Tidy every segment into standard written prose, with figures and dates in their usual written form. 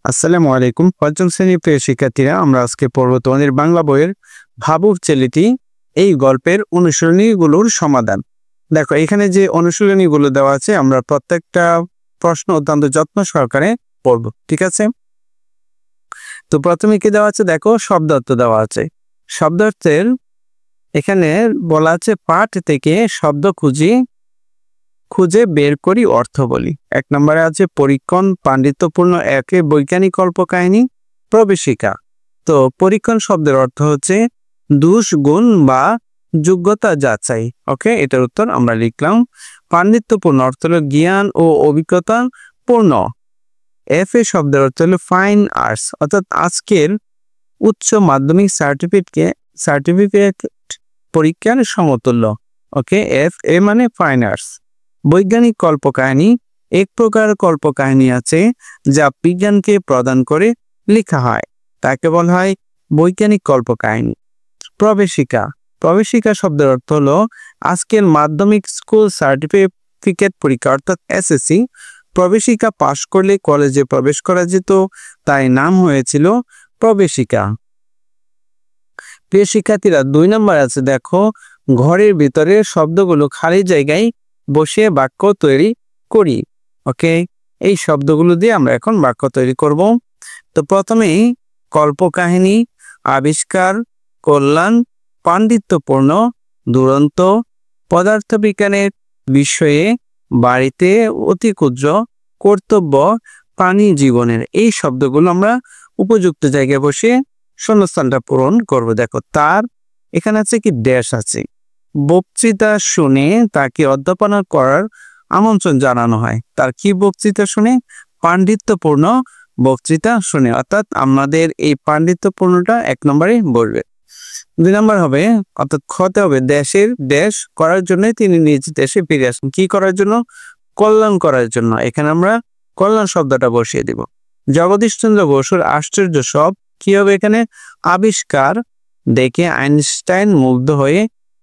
আসসালামু আলাইকুম। পঞ্চম শ্রেণীর প্রিয় শিক্ষার্থীরা, আমরা আজকে পড়ব তোমাদের বাংলা বইয়ের ভাবুক ছেলেটি এই গল্পের অনুশীলনীগুলোর সমাধান। দেখো, এখানে যে অনুশীলনীগুলো দেওয়া আছে, আমরা প্রত্যেকটা প্রশ্ন অত্যন্ত যত্ন সহকারে পড়ব, ঠিক আছে? তো প্রথমে কি দেওয়া আছে দেখো, শব্দার্থ দেওয়া আছে। শব্দার্থের এখানে বলা আছে পাঠ থেকে শব্দ খুঁজে বের করি, অর্থ বলি। 1 নম্বরে আছে পরীক্ষণ, পাণ্ডিত্যপূর্ণ একে বৈজ্ঞানিক কল্পকাহিনী, প্রবেশিকা। তো পরীক্ষণ শব্দের অর্থ হচ্ছে দোষ, গুণ বা যোগ্যতা যাচাই। ওকে, এটার উত্তর আমরা লিখলাম। পাণ্ডিত্যপূর্ণ অর্থ হলো জ্ঞান ও অভিজ্ঞতা পূর্ণ। এফ এ শব্দের অর্থ হলো ফাইন আর্টস, অর্থাৎ আজকের উচ্চ মাধ্যমিক সার্টিফিকেট পরীক্ষার সমতুল্য। ওকে, এফ এ মানে ফাইন আর্টস। বৈজ্ঞানিক কল্পকাহিনী, এক প্রকার কল্পকাহিনী আছে যা বিজ্ঞানকে প্রদান করে লেখা হয়, তাকে বলা হয় বৈজ্ঞানিক কল্পকাহিনী। প্রবেশিকা শব্দের অর্থ হলো আজকের মাধ্যমিক স্কুল সার্টিফিকেট পরীক্ষা অর্থাৎ এসএসসি প্রবেশিকা পাশ করলে কলেজে প্রবেশ করা যেত, তাই নাম হয়েছিল প্রবেশিকা। প্রিয় শিক্ষার্থীরা, 2 নম্বর আছে দেখো, ঘরের ভিতরে শব্দগুলো খালি জায়গায় বসিয়ে বাক্য তৈরি করি। ওকে, এই শব্দগুলো দিয়ে আমরা এখন বাক্য তৈরি করব। তো প্রথমেই কল্পকাহিনী, আবিষ্কার, কল্যাণ, পাণ্ডিত্যপূর্ণ, দুরন্ত, পদার্থবিজ্ঞানের বিষয়ে, বাড়িতে, অতি ক্ষুদ্র, কর্তব্য, প্রাণী জীবনের, এই শব্দগুলো আমরা উপযুক্ত জায়গায় বসে শূন্যস্থানটা পূরণ করব। দেখো, তার এখানে আছে কি ড্যাশ আছে, বক্তৃতা শুনে তাকে অধ্যাপনা করার আমন্ত্রণ জানানো হয়। তার কি বক্তৃতা শুনে? পাণ্ডিত্যপূর্ণ বক্তৃতা শুনে, অর্থাৎ আমাদের এই পাণ্ডিত্যপূর্ণটা 1 নম্বরে বলবে। 2 নম্বর হবে, অর্থাৎ খতে হবে দেশের দেশ করার জন্য তিনি নিজ দেশে ফিরে আসেন। কি করার জন্য? কল্যাণ করার জন্য। এখানে আমরা কল্যাণ শব্দটা বসিয়ে দিব। জগদীশচন্দ্র বসুর আশ্চর্য সব কি হবে? এখানে আবিষ্কার দেখে আইনস্টাইন মুগ্ধ হয়ে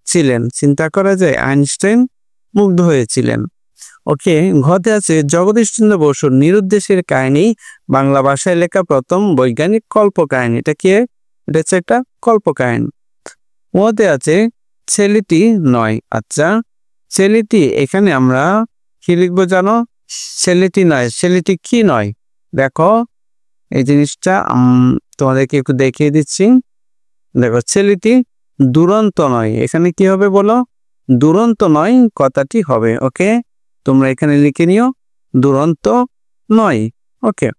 ছিলেন। চিন্তা করা যায়, আইনস্টাইন মুগ্ধ হয়েছিলেন। ওকে, ঘতে আছে জগদীশচন্দ্র বসুর নিরুদ্দেশের কাহিনী বাংলা ভাষায় লেখা প্রথম বৈজ্ঞানিক কল্পকাহিনী। এটা কি? এটা হচ্ছে একটা কল্পকাহিনী। ওতে আছে ছেলেটি নয়। আচ্ছা, ছেলেটি এখানে আমরা কি লিখবো জানো? ছেলেটি নয়, ছেলেটি কি নয়? দেখো, এই জিনিসটা তোমাদেরকে একটু দেখিয়ে দিচ্ছি। দেখো, ছেলেটি দুরন্ত নয়, এখানে কি হবে বলো? দুরন্ত নয় কথাটি হবে। ওকে, তোমরা এখানে লিখে নিও দুরন্ত নয়। ওকে,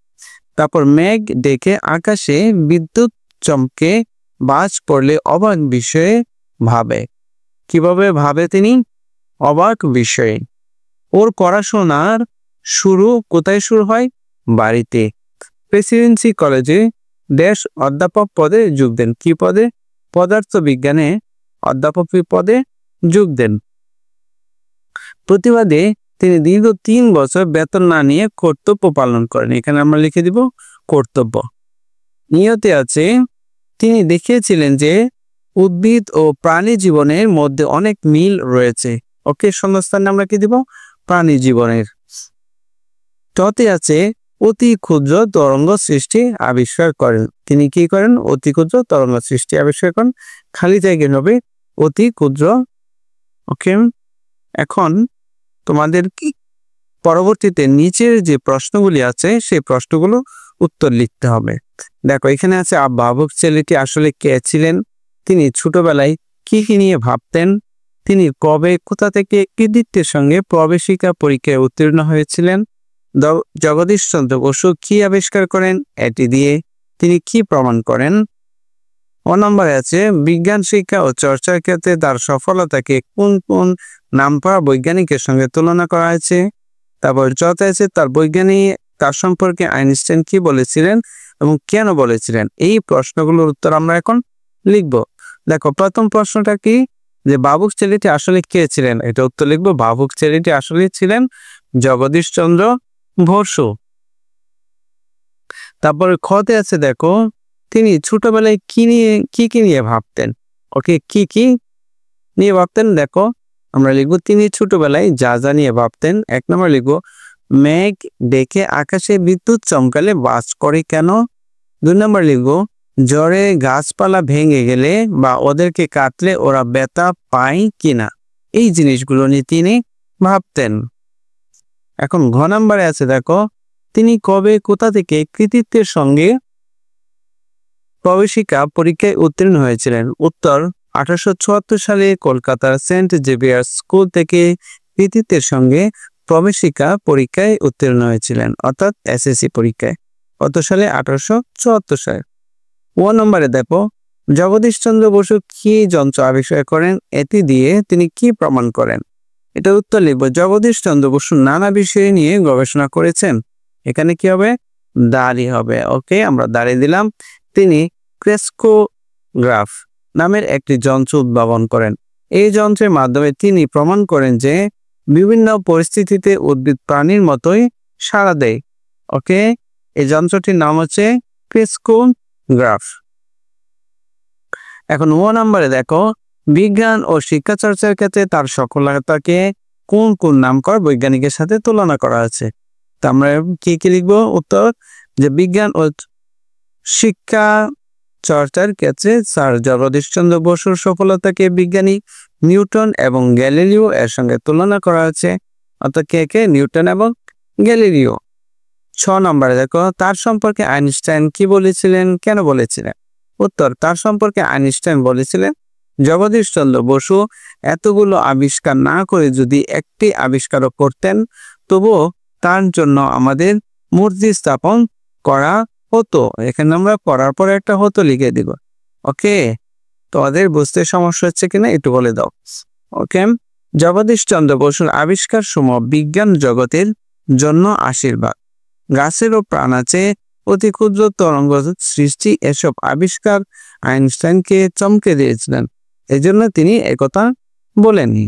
তারপর মেঘ দেখে আকাশে বিদ্যুৎ চমকে বাজ পড়লে অবাক বিষয়ে ভাবে। কিভাবে ভাবে তিনি? অবাক বিষয়ে। ওর পড়াশোনার শুরু কোথায় শুরু হয়? বাড়িতে। প্রেসিডেন্সি কলেজে দেশ অধ্যাপক পদে যোগ দেন। কি পদে? পদার্থ বিজ্ঞানে অধ্যাপক পদে যোগ দেন। প্রতিবাদে তিনি দীর্ঘ 3 বছর বেতন না নিয়ে কর্তব্য পালন করেন। এখানে আমরা লিখে দিব কর্তব্য। নিয়তে আছে তিনি দেখিয়েছিলেন যে উদ্ভিদ ও প্রাণী জীবনের মধ্যে অনেক মিল রয়েছে। ওকে, শূন্যস্থানে আমরা কি দিব? প্রাণী জীবনের। ততে আছে অতি ক্ষুদ্র তরঙ্গ সৃষ্টি আবিষ্কার করেন। তিনি কি করেন? অতি ক্ষুদ্র তরঙ্গ সৃষ্টি আবিষ্কার করেন। খালি জায়গায় হবে অতি ক্ষুদ্র। ওকে, এখন তোমাদের কি পরবর্তীতে নিচের যে প্রশ্নগুলি আছে সেই প্রশ্নগুলো উত্তর লিখতে হবে। দেখো, এখানে আছে ভাবুক ছেলেটি আসলে কে ছিলেন? তিনি ছোটবেলায় কি নিয়ে ভাবতেন? তিনি কবে, কোথা থেকে কৃতিত্বের সঙ্গে প্রবেশিকা পরীক্ষায় উত্তীর্ণ হয়েছিলেন? জগদীশচন্দ্র বসু কি আবিষ্কার করেন? এটি দিয়ে তিনি কি প্রমাণ করেন? 1 নম্বরে আছে বিজ্ঞান শিক্ষা ও চর্চার ক্ষেত্রে তার সফলতাকে কোন কোন নামকরা বৈজ্ঞানিকের সঙ্গে তুলনা করা হয়েছে? তারপর যত আছে তার সম্পর্কে আইনস্টাইন কি বলেছিলেন এবং কেন বলেছিলেন? এই প্রশ্নগুলোর উত্তর আমরা এখন লিখব। দেখো, প্রথম প্রশ্নটা কি? যে ভাবুক ছেলেটি আসলে কে ছিলেন? এটা উত্তর লিখবো, ভাবুক ছেলেটি আসলে ছিলেন জগদীশচন্দ্র বসু। তারপরে খতে আছে দেখো, তিনি ছোটবেলায় কি নিয়ে ভাবতেন? ওকে, কি নিয়ে ভাবতেন? দেখো, আমরা লিখবো তিনি ছোটবেলায় যা নিয়ে ভাবতেন। 1 নম্বর লিখবো মেঘ ডেকে আকাশে বিদ্যুৎ চমকালে বাজ করে কেন? 2 নম্বর লিখব ঝড়ে গাছপালা ভেঙে গেলে বা ওদেরকে কাটলে ওরা ব্যথা পায় কিনা। এই জিনিসগুলো নিয়ে তিনি ভাবতেন। এখন ঘ নম্বরে আছে দেখো, তিনি কবে কোথা থেকে কৃতিত্বের সঙ্গে প্রবেশিকা পরীক্ষায় উত্তীর্ণ হয়েছিলেন? উত্তর 1874 সালে কলকাতার সেন্ট জেভিয়ার্স স্কুল থেকে কৃতিত্বের সঙ্গে প্রবেশিকা পরীক্ষায় উত্তীর্ণ হয়েছিলেন, অর্থাৎ এসএসসি পরীক্ষায়। কত সালে? 1874 সালে। 1 নম্বরে দেখো, জগদীশচন্দ্র বসু কি যন্ত্র আবিষ্কার করেন? এটি দিয়ে তিনি কি প্রমাণ করেন? এটা উত্তর লিখব জগদীশচন্দ্র বসু নানা বিষয় নিয়ে গবেষণা করেছেন। এখানে কি হবে? দাড়ি হবে। ওকে, আমরা দাড়ি দিলাম। তিনি ক্রেস্কোগ্রাফ নামের একটি যন্ত্র উদ্ভাবন করেন। এই যন্ত্রের মাধ্যমে তিনি প্রমাণ করেন যে বিভিন্ন পরিস্থিতিতে উদ্ভিদ প্রাণীর মতোই সাড়া দেয়। ওকে, এই যন্ত্রটির নাম হচ্ছে ক্রেস্কোগ্রাফ। এখন 1 নম্বরে দেখো, বিজ্ঞান ও শিক্ষা চর্চার ক্ষেত্রে তার সফলতাকে কোন কোন নামকর বৈজ্ঞানিকের সাথে তুলনা করা আছে? তা আমরা কি কি লিখবো? উত্তর যে বিজ্ঞান ও শিক্ষা চর্চার ক্ষেত্রে স্যার জগদীশচন্দ্র বসুর সফলতাকে বিজ্ঞানী নিউটন এবং গ্যালিলিও এর সঙ্গে তুলনা করা হচ্ছে, অর্থাৎ কে? নিউটন এবং গ্যালিলিও। 6 নম্বরে দেখো, তার সম্পর্কে আইনস্টাইন কি বলেছিলেন, কেন বলেছিলেন? উত্তর, তার সম্পর্কে আইনস্টাইন বলেছিলেন, জগদীশচন্দ্র বসু এতগুলো আবিষ্কার না করে যদি একটি আবিষ্কারও করতেন তবুও তার জন্য আমাদের মূর্তি স্থাপন করা হতো। এখানে আমরা পড়ার পরে একটা হতো লিখে দিব। ওকে, তোমাদের বুঝতে সমস্যা হচ্ছে কিনা একটু বলে দাও। ওকে, জগদীশচন্দ্র বসুর আবিষ্কার সমূহ বিজ্ঞান জগতের জন্য আশীর্বাদ। গাছেরও প্রাণ আছে, অতি ক্ষুদ্র তরঙ্গ সৃষ্টি, এসব আবিষ্কার আইনস্টাইনকে চমকে দিয়েছিলেন। এই জন্য তিনি একথা বলেননি।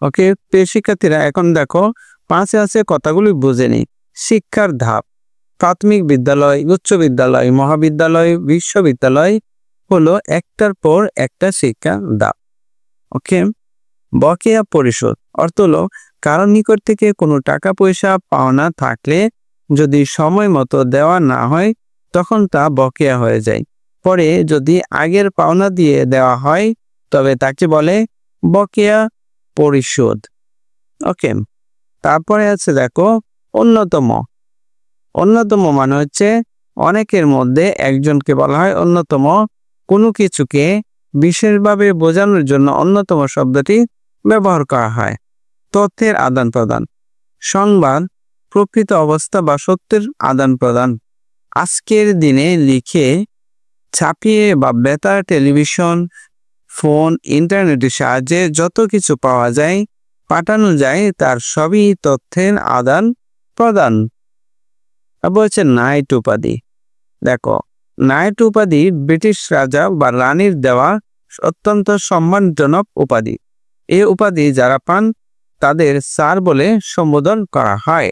ওকে, প্রিয় শিক্ষার্থীরা, এখন দেখো 5-এ আছে কথাগুলি বুঝে নিই। শিক্ষার ধাপ: প্রাথমিক বিদ্যালয়, উচ্চ বিদ্যালয়, মহাবিদ্যালয়, বিশ্ববিদ্যালয় হলো একটার পর একটা শিক্ষা ধাপ। ওকে, বকেয়া পরিশোধ অর্থ হলো কারোর নিকট থেকে কোনো টাকা পয়সা পাওনা থাকলে যদি সময় মতো দেওয়া না হয় তখন তা বকেয়া হয়ে যায়। পরে যদি আগের পাওনা দিয়ে দেওয়া হয় তবে তাকে বলে বকেয়া পরিশোধ। ওকে, তারপরে আছে দেখো অন্যতম। অন্যতম মানে হচ্ছে অনেকের মধ্যে একজনকে বলা হয় অন্যতম। কোনো কিছুকে বিশেষভাবে বোঝানোর জন্য অন্যতম শব্দটি ব্যবহার করা হয়। তথ্যের আদান প্রদান: সংবাদ, প্রকৃত অবস্থা বা সত্যের আদান প্রদান। আজকের দিনে লিখে, ছাপিয়ে বা বেতার, টেলিভিশন, ফোন, ইন্টারনেটের সাহায্যে যত কিছু পাওয়া যায়, পাঠানো যায়, তার সবই তথ্যের আদান প্রদান। বলছে নাইট উপাধি। দেখো, নাইট উপাধি ব্রিটিশ রাজা বা রানীর দেওয়া অত্যন্ত সম্মানজনক উপাধি। এই উপাধি যারা পান তাদের স্যার বলে সম্বোধন করা হয়।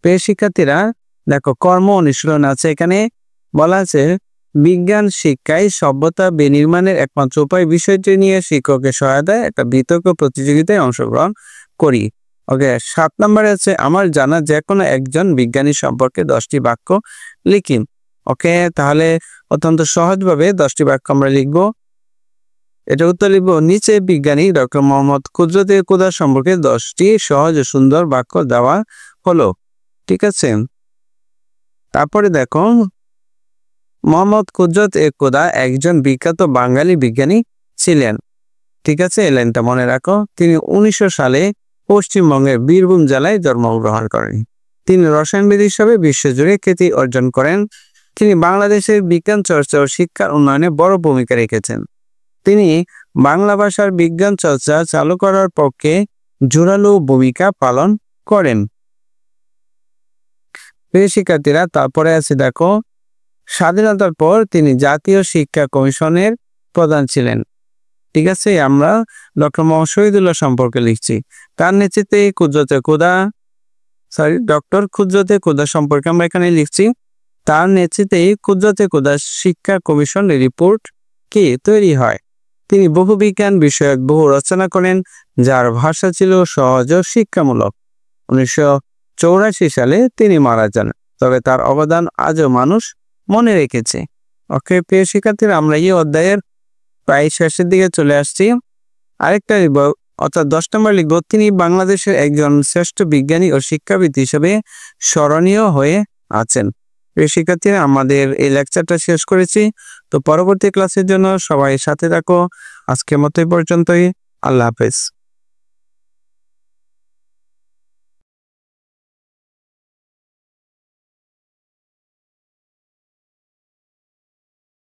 প্রিয় শিক্ষার্থীরা, দেখো কর্ম অনুশীলন আছে। এখানে বলা আছে বিজ্ঞান শিক্ষায় সভ্যতা বিনির্মাণের একমাত্র উপায় বিষয়টি নিয়ে শিক্ষকের সহায়তায় একটা বিতর্ক প্রতিযোগিতায় অংশগ্রহণ করি। ওকে, 7 নম্বরে আছে আমার জানা যে কোনো একজন বিজ্ঞানী সম্পর্কে 10টি বাক্য লিখি। ওকে, তাহলে অত্যন্ত সহজভাবে 10টি বাক্য আমরা লিখব। এটা উত্তর লিখব, নিচে বিজ্ঞানী ডক্টর মোহাম্মদ কুদরত কুদা সম্পর্কে 10টি সহজ ও সুন্দর বাক্য দেওয়া হলো। ঠিক আছে, তারপরে দেখো মোহাম্মদ কুদরত কুদা একজন বিখ্যাত বাঙালি বিজ্ঞানী ছিলেন। ঠিক আছে, এই লাইনটা মনে রাখো। তিনি 1900 সালে পশ্চিমবঙ্গের বীরভূম জেলায় জন্মগ্রহণ করেন। তিনি রসায়নবিদ হিসাবে বিশ্বজুড়ে খ্যাতি অর্জন করেন। তিনি বাংলাদেশের বিজ্ঞান চর্চা ও শিক্ষার উন্নয়নে বড় ভূমিকা রেখেছেন। তিনি বাংলা ভাষার বিজ্ঞান চর্চা চালু করার পক্ষে জোরালো ভূমিকা পালন করেন। প্রিয় শিক্ষার্থীরা, তারপরে আছে দেখো স্বাধীনতার পর তিনি জাতীয় শিক্ষা কমিশনের প্রধান ছিলেন। ঠিক আছে, আমরা ডক্টর মোহাম্মদ শহীদুল্লাহ সম্পর্কে লিখছি। তার নেতৃত্বে ডক্টর কুদরত কুদা সম্পর্কে আমরা এখানে লিখছি। তার নেতৃত্বে কুদরত কুদা শিক্ষা কমিশনের রিপোর্ট কি তৈরি হয়। তিনি বহুবিজ্ঞান বিষয়ক বহু রচনা করেন, যার ভাষা ছিল সহজ ও শিক্ষামূলক। 1984 সালে তিনি মারা যান, তবে তার অবদান আজও মানুষ মনে রেখেছে। ওকে প্রিয় শিক্ষার্থীরা, আমরা এই অধ্যায়ের প্রায় শেষের দিকে চলে আসছি। আরেকটা লিখব, অর্থাৎ 10 নম্বর লিখব, তিনি বাংলাদেশের একজন শ্রেষ্ঠ বিজ্ঞানী ও শিক্ষাবিদ হিসেবে স্মরণীয় হয়ে আছেন। প্রিয় শিক্ষার্থীরা, আমাদের এই লেকচারটা শেষ করেছি। তো পরবর্তী ক্লাসের জন্য সবাই সাথে থাকো। আজকের মতো এই পর্যন্তই। আল্লাহ হাফেজ।